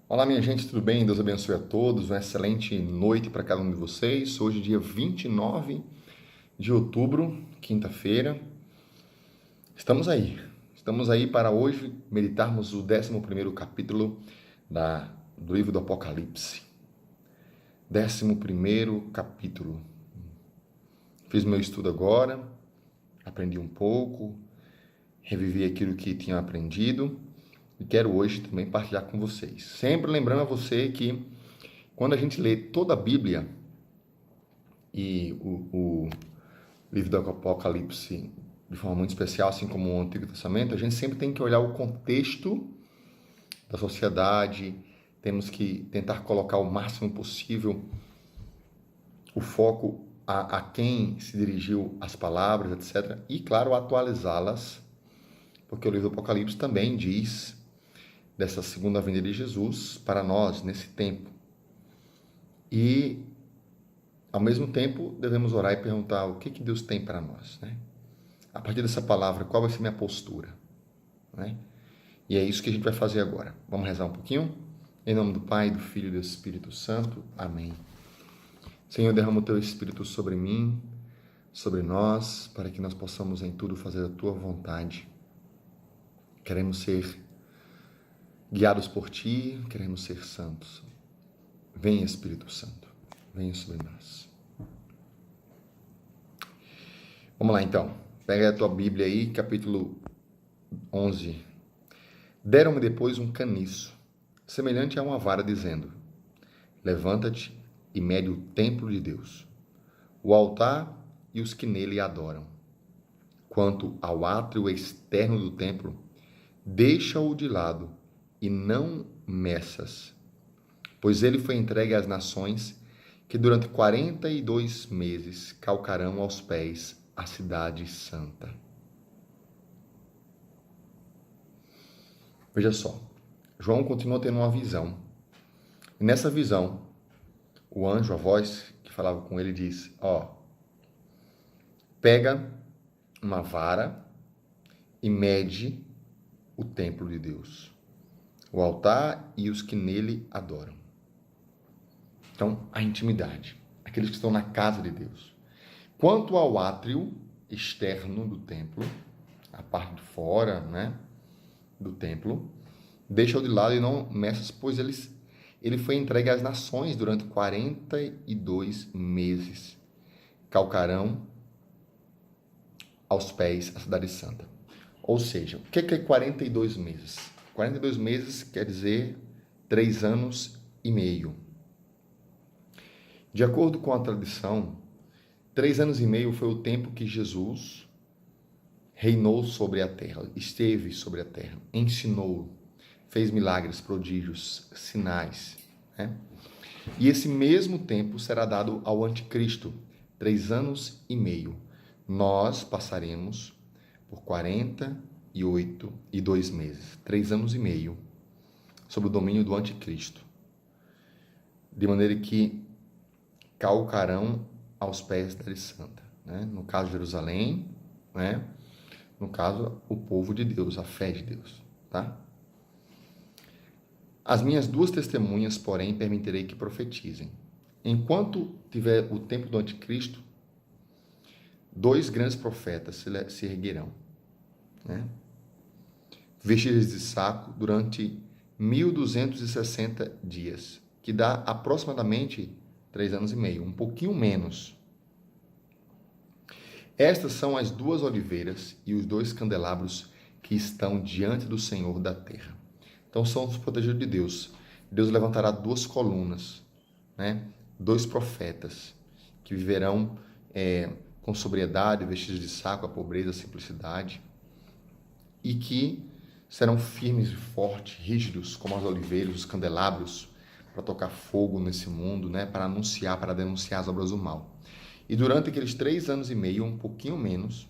Olá, minha gente, tudo bem? Deus abençoe a todos. Uma excelente noite para cada um de vocês. Hoje, dia 29 de outubro, quinta-feira. Estamos aí. Estamos aí para hoje meditarmos o 11º capítulo do livro do Apocalipse. 11º capítulo. Fiz meu estudo agora, aprendi um pouco, revivi aquilo que tinha aprendido e quero hoje também partilhar com vocês. Sempre lembrando a você que quando a gente lê toda a Bíblia e o livro do Apocalipse de forma muito especial, assim como o Antigo Testamento, a gente sempre tem que olhar o contexto da sociedade, temos que tentar colocar o máximo possível o foco a quem se dirigiu as palavras, etc. E, claro, atualizá-las, porque o livro do Apocalipse também diz dessa segunda vinda de Jesus para nós nesse tempo. E, ao mesmo tempo, devemos orar e perguntar o que Deus tem para nós, né? A partir dessa palavra, qual vai ser minha postura, né? E é isso que a gente vai fazer agora. Vamos rezar um pouquinho? Em nome do Pai, do Filho e do Espírito Santo. Amém. Senhor, derrama o Teu Espírito sobre mim, sobre nós, para que nós possamos em tudo fazer a Tua vontade. Queremos ser guiados por Ti, queremos ser santos. Venha, Espírito Santo, venha sobre nós. Vamos lá, então. Pega a tua Bíblia aí, capítulo 11. Deram-me depois um caniço, semelhante a uma vara, dizendo: levanta-te e mede o templo de Deus, o altar e os que nele adoram. Quanto ao átrio externo do templo, deixa-o de lado e não meças, pois ele foi entregue às nações que durante 42 meses calcarão aos pés a cidade santa. Veja só, João continua tendo uma visão. E nessa visão, o anjo, a voz que falava com ele, diz: pega uma vara e mede o templo de Deus, o altar e os que nele adoram. Então, a intimidade, aqueles que estão na casa de Deus. Quanto ao átrio externo do templo, a parte de fora, né, do templo, deixa-o de lado e não meças, pois ele foi entregue às nações durante 42 meses. Calcarão aos pés a cidade santa. Ou seja, o que é 42 meses? 42 meses quer dizer 3 anos e meio. De acordo com a tradição, 3 anos e meio foi o tempo que Jesus reinou sobre a terra, esteve sobre a terra, ensinou, fez milagres, prodígios, sinais, né? E esse mesmo tempo será dado ao anticristo, 3 anos e meio. Nós passaremos por 48 meses, 3 anos e meio, sob o domínio do anticristo, de maneira que calcarão aos pés da santa, né? No caso Jerusalém, né? No caso o povo de Deus, a fé de Deus, tá? As minhas 2 testemunhas, porém, permitirei que profetizem. Enquanto tiver o tempo do anticristo, 2 grandes profetas se erguerão, né? Vestidos de saco durante 1260 dias, que dá aproximadamente 3 anos e meio, um pouquinho menos. Estas são as 2 oliveiras e os 2 candelabros que estão diante do Senhor da terra. Então são os protegidos de Deus. Deus levantará 2 colunas, né? 2 profetas que viverão com sobriedade, vestidos de saco, a pobreza, a simplicidade, e que serão firmes e fortes, rígidos, como as oliveiras, os candelabros, para tocar fogo nesse mundo, né? Para anunciar, para denunciar as obras do mal. E durante aqueles 3 anos e meio, um pouquinho menos,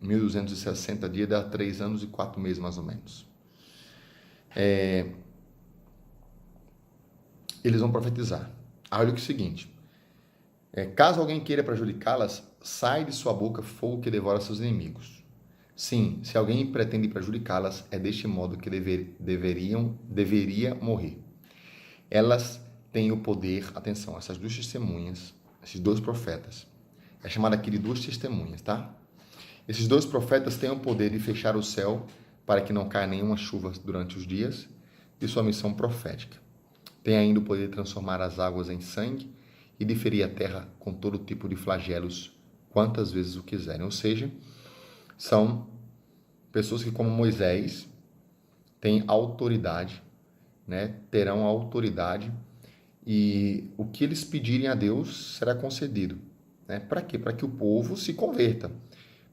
1260 dias, dá 3 anos e 4 meses mais ou menos. Eles vão profetizar. Olha o seguinte: caso alguém queira prejudicá-las, sai de sua boca fogo que devora seus inimigos. Se alguém pretende prejudicá-las, é deste modo que deveria morrer. Elas têm o poder, atenção, essas duas testemunhas, esses dois profetas, é chamado aqui de duas testemunhas, tá? Esses dois profetas têm o poder de fechar o céu para que não caia nenhuma chuva durante os dias de sua missão profética. Tem ainda o poder de transformar as águas em sangue e de ferir a terra com todo tipo de flagelos quantas vezes o quiserem. Ou seja, são pessoas que, como Moisés, têm autoridade, né? Terão autoridade e o que eles pedirem a Deus será concedido. Né? Para quê? Para que o povo se converta,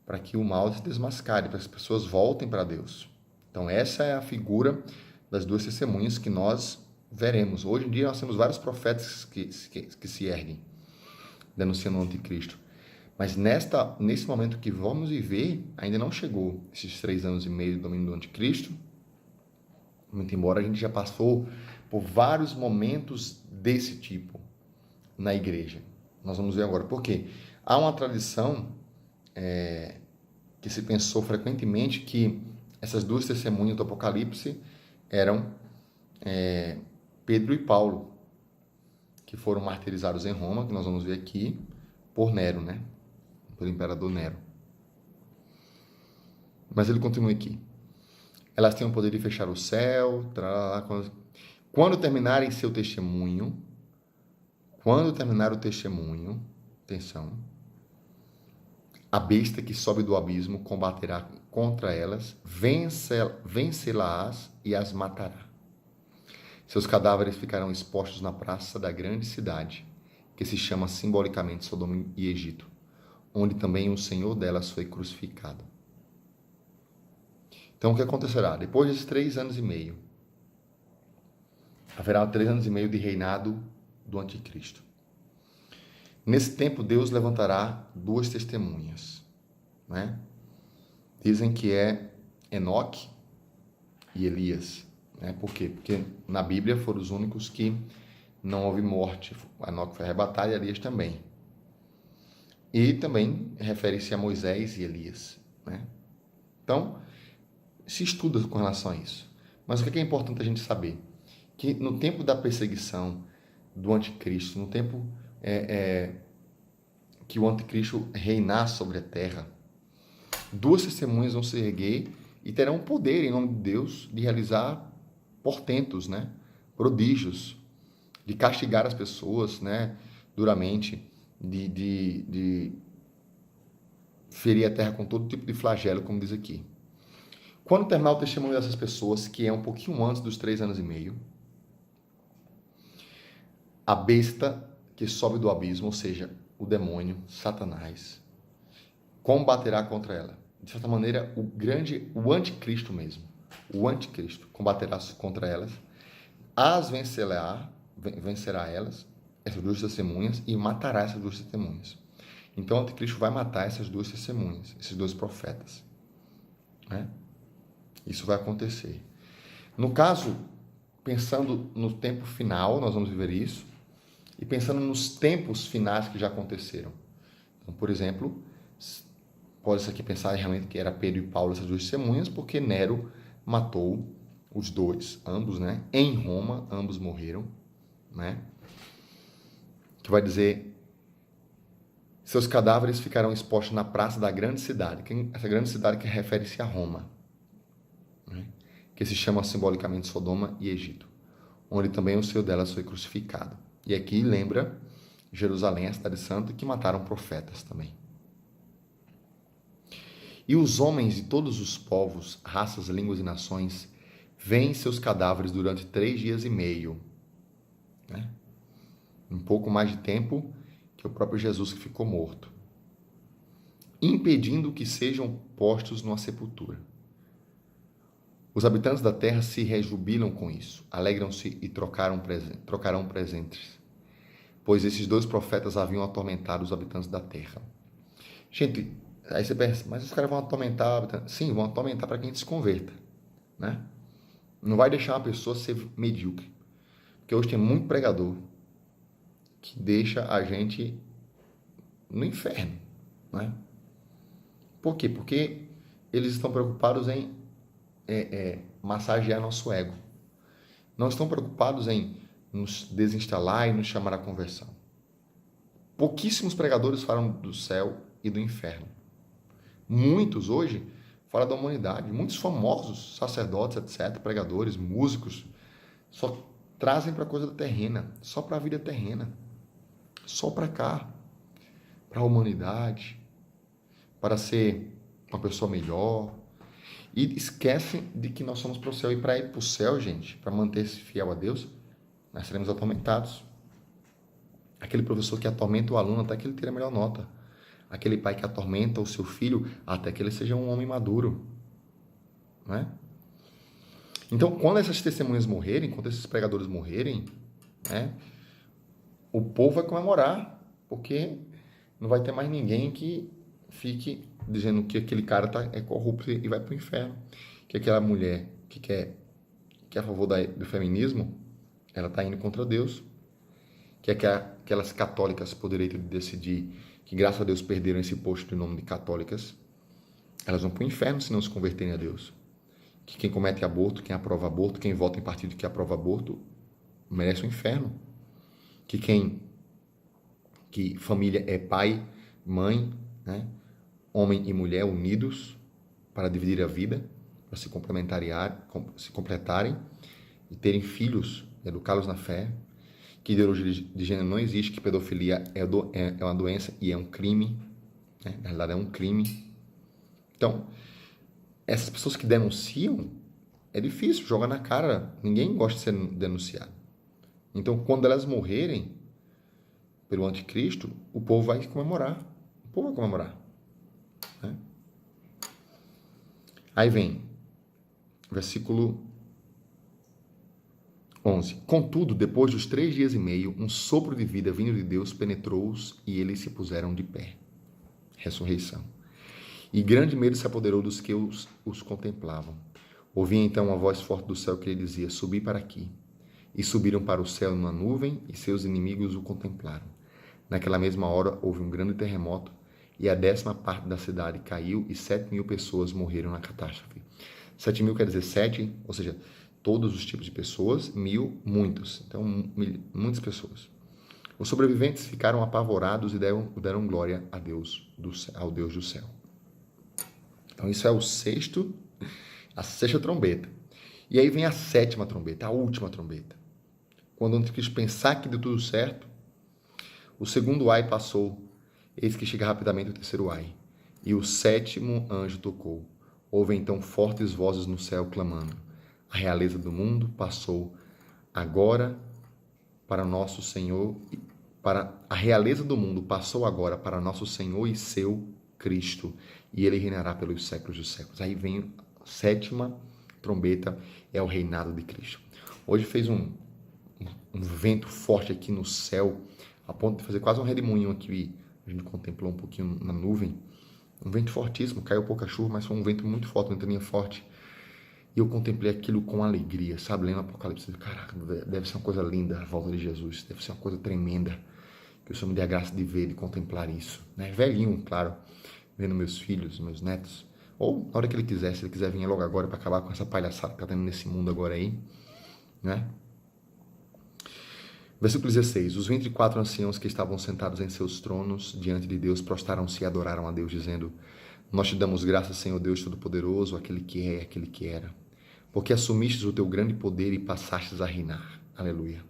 para que o mal se desmascare, para que as pessoas voltem para Deus. Então, essa é a figura das duas testemunhas que nós veremos. Hoje em dia, nós temos vários profetas que se erguem, denunciando o anticristo. Mas nesse momento que vamos viver, ainda não chegou esses 3 anos e meio do domínio do anticristo, muito embora a gente já passou por vários momentos desse tipo na igreja. Nós vamos ver agora. Por quê? Há uma tradição que se pensou frequentemente que essas duas testemunhas do Apocalipse eram Pedro e Paulo, que foram martirizados em Roma, que nós vamos ver aqui, por Nero, né? Pelo imperador Nero. Mas ele continua aqui. Elas têm o poder de fechar o céu. Quando terminarem seu testemunho, quando terminar o testemunho, atenção, a besta que sobe do abismo combaterá contra elas, vencê-las e as matará. Seus cadáveres ficarão expostos na praça da grande cidade, que se chama simbolicamente Sodoma e Egito, onde também o Senhor delas foi crucificado. Então, o que acontecerá? Depois desses 3 anos e meio, haverá 3 anos e meio de reinado do anticristo. Nesse tempo, Deus levantará 2 testemunhas, né? Dizem que é Enoque e Elias, né? Por quê? Porque na Bíblia foram os únicos que não houve morte. Enoque foi arrebatado e Elias também. E também refere-se a Moisés e Elias, né? Então, se estuda com relação a isso. Mas o que é importante a gente saber? Que no tempo da perseguição do anticristo, no tempo que o anticristo reinar sobre a terra, 2 testemunhas vão se erguer e terão poder, em nome de Deus, de realizar portentos, né? Prodígios, de castigar as pessoas, né? Duramente, de ferir a terra com todo tipo de flagelo, como diz aqui. Quando terminar o testemunho dessas pessoas, que é um pouquinho antes dos 3 anos e meio, a besta que sobe do abismo, ou seja, o demônio, Satanás, combaterá contra ela. De certa maneira, o anticristo mesmo, o anticristo combaterá contra elas, vencerá elas, essas 2 testemunhas, e matará essas 2 testemunhas. Então, o anticristo vai matar essas 2 testemunhas, esses 2 profetas, né? Isso vai acontecer. No caso, pensando no tempo final, nós vamos viver isso, e pensando nos tempos finais que já aconteceram. Então, por exemplo, pode-se aqui pensar realmente que era Pedro e Paulo essas 2 testemunhas, porque Nero matou os 2, ambos, né? Em Roma, ambos morreram, né? Que vai dizer: seus cadáveres ficarão expostos na praça da grande cidade, essa grande cidade que refere-se a Roma, né? Que se chama simbolicamente Sodoma e Egito, onde também o Senhor delas foi crucificado. E aqui lembra Jerusalém, a cidade santa, que mataram profetas também. E os homens de todos os povos, raças, línguas e nações veem seus cadáveres durante 3 dias e meio, né? Um pouco mais de tempo que o próprio Jesus que ficou morto, impedindo que sejam postos numa sepultura. Os habitantes da terra se rejubilam com isso, alegram-se e trocarão presentes, pois esses 2 profetas haviam atormentado os habitantes da terra. Gente, aí você pensa, mas os caras vão atormentar? Sim, vão atormentar para quem se converta, né? Não vai deixar uma pessoa ser medíocre, porque hoje tem muito pregador que deixa a gente no inferno, né? Por quê? Porque eles estão preocupados em massagear nosso ego. Não estão preocupados em nos desinstalar e nos chamar à conversão. Pouquíssimos pregadores falam do céu e do inferno. Muitos hoje falam da humanidade. Muitos famosos, sacerdotes, etc., pregadores, músicos, só trazem para a coisa terrena, só para a vida terrena, só para cá, para a humanidade, para ser uma pessoa melhor. E esquecem de que nós somos para o céu. E para ir para o céu, gente, para manter-se fiel a Deus, nós seremos atormentados. Aquele professor que atormenta o aluno até que ele tire a melhor nota. Aquele pai que atormenta o seu filho até que ele seja um homem maduro. Não é? Então, quando essas testemunhas morrerem, quando esses pregadores morrerem, né, o povo vai comemorar, porque não vai ter mais ninguém que fique dizendo que aquele cara é corrupto e vai para o inferno. Que aquela mulher que é a favor do feminismo, ela está indo contra Deus. Que aquelas católicas por direito de decidir, que graças a Deus perderam esse posto em nome de católicas, elas vão para o inferno se não se converterem a Deus. Que quem comete aborto, quem aprova aborto, quem vota em partido que aprova aborto, merece o inferno. Que família é pai, mãe, né? Homem e mulher unidos para dividir a vida, para se completarem e terem filhos, educá-los na fé, que ideologia de gênero não existe, que pedofilia é uma doença e é um crime, né? Na realidade é um crime. Então, essas pessoas que denunciam, é difícil, joga na cara, ninguém gosta de ser denunciado. Então, quando elas morrerem pelo anticristo, o povo vai comemorar. O povo vai comemorar. Né? Aí vem, versículo 11. Contudo, depois dos 3 dias e meio, um sopro de vida vindo de Deus penetrou-os e eles se puseram de pé. Ressurreição. E grande medo se apoderou dos que os contemplavam. Ouvi então uma voz forte do céu que lhe dizia: subi para aqui. E subiram para o céu numa nuvem, e seus inimigos o contemplaram. Naquela mesma hora houve um grande terremoto, e a 10ª parte da cidade caiu, e 7.000 pessoas morreram na catástrofe. 7.000 quer dizer 7, ou seja, todos os tipos de pessoas, 1.000, muitos. Então, muitas pessoas. Os sobreviventes ficaram apavorados e deram glória a Deus, ao Deus do céu. Então, isso é a 6ª trombeta. E aí vem a 7ª trombeta, a última trombeta. Quando o anticristo pensar que deu tudo certo, o 2º ai passou, eis que chega rapidamente o 3º ai. E o 7º anjo tocou. Houve então fortes vozes no céu clamando: a realeza do mundo passou agora para nosso Senhor, a realeza do mundo passou agora para nosso Senhor e seu Cristo, e ele reinará pelos séculos dos séculos. Aí vem a 7ª trombeta, é o reinado de Cristo. Hoje fez um vento forte aqui no céu, a ponto de fazer quase um redemoinho aqui. A gente contemplou um pouquinho na nuvem. Um vento fortíssimo, caiu pouca chuva, mas foi um vento muito forte, uma ventania forte. E eu contemplei aquilo com alegria, sabe? Lendo o Apocalipse, caraca, deve ser uma coisa linda a volta de Jesus, deve ser uma coisa tremenda, que o Senhor me dê a graça de ver, de contemplar isso. Né? Velhinho, claro, vendo meus filhos, meus netos, ou na hora que ele quiser, se ele quiser vir logo agora para acabar com essa palhaçada que está tendo nesse mundo agora aí, né? Versículo 16. Os 24 anciãos que estavam sentados em seus tronos diante de Deus prostaram-se e adoraram a Deus, dizendo: nós te damos graças, Senhor Deus Todo-Poderoso, aquele que é e aquele que era, porque assumistes o teu grande poder e passastes a reinar. Aleluia.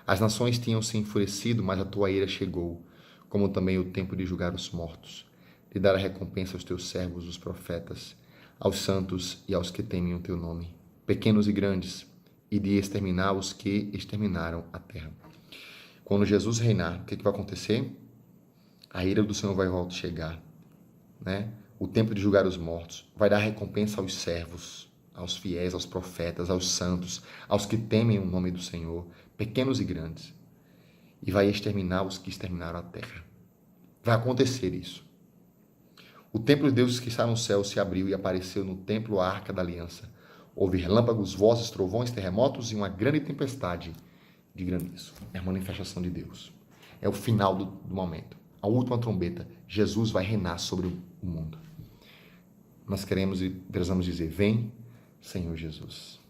As nações tinham se enfurecido, mas a tua ira chegou, como também o tempo de julgar os mortos, de dar a recompensa aos teus servos, os profetas, aos santos e aos que temem o teu nome, pequenos e grandes, e de exterminar os que exterminaram a terra. Quando Jesus reinar, o que vai acontecer? A ira do Senhor vai voltar a chegar, né? O tempo de julgar os mortos, vai dar recompensa aos servos, aos fiéis, aos profetas, aos santos, aos que temem o nome do Senhor, pequenos e grandes, e vai exterminar os que exterminaram a terra. Vai acontecer isso. O templo de Deus que está no céu se abriu e apareceu no templo a Arca da Aliança. Houve relâmpagos, vozes, trovões, terremotos e uma grande tempestade de granizo. É a manifestação de Deus. É o final do momento. A última trombeta. Jesus vai reinar sobre o mundo. Nós queremos e precisamos dizer: vem, Senhor Jesus.